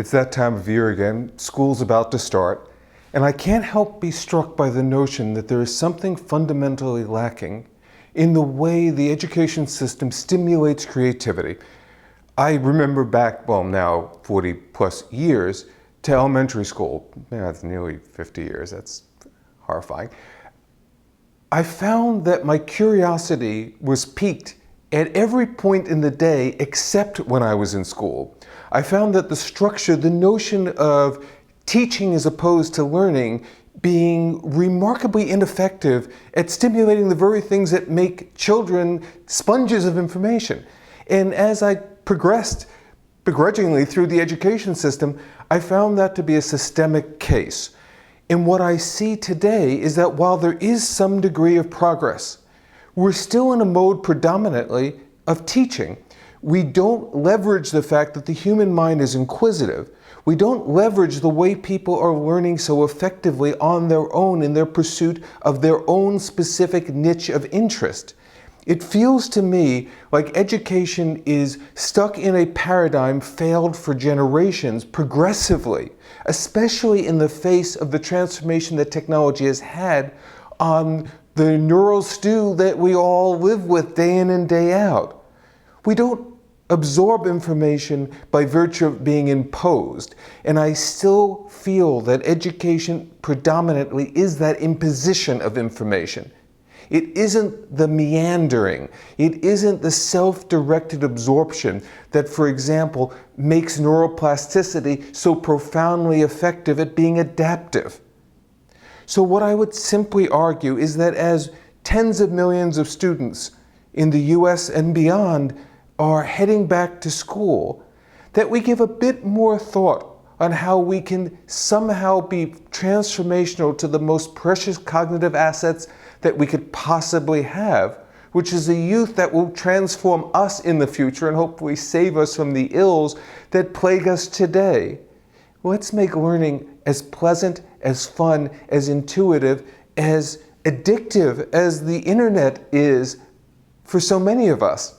It's that time of year again. School's about to start, and I can't help be struck by the notion that there is something fundamentally lacking in the way the education system stimulates creativity. I remember back, well, now 40 plus years, to elementary school. Yeah, it's nearly 50 years. That's horrifying. I found that my curiosity was piqued at every point in the day except when I was in school. I found that the structure, the notion of teaching as opposed to learning, being remarkably ineffective at stimulating the very things that make children sponges of information. And as I progressed begrudgingly through the education system, I found that to be a systemic case. And what I see today is that while there is some degree of progress, we're still in a mode predominantly of teaching. We don't leverage the fact that the human mind is inquisitive. We don't leverage the way people are learning so effectively on their own in their pursuit of their own specific niche of interest. It feels to me like education is stuck in a paradigm failed for generations progressively, especially in the face of the transformation that technology has had on the neural stew that we all live with day in and day out. We don't absorb information by virtue of being imposed, and I still feel that education predominantly is that imposition of information. It isn't the meandering, it isn't the self-directed absorption that, for example, makes neuroplasticity so profoundly effective at being adaptive. So what I would simply argue is that as tens of millions of students in the US and beyond are heading back to school, that we give a bit more thought on how we can somehow be transformational to the most precious cognitive assets that we could possibly have, which is a youth that will transform us in the future and hopefully save us from the ills that plague us today. Let's make learning as pleasant, as fun, as intuitive, as addictive as the internet is for so many of us.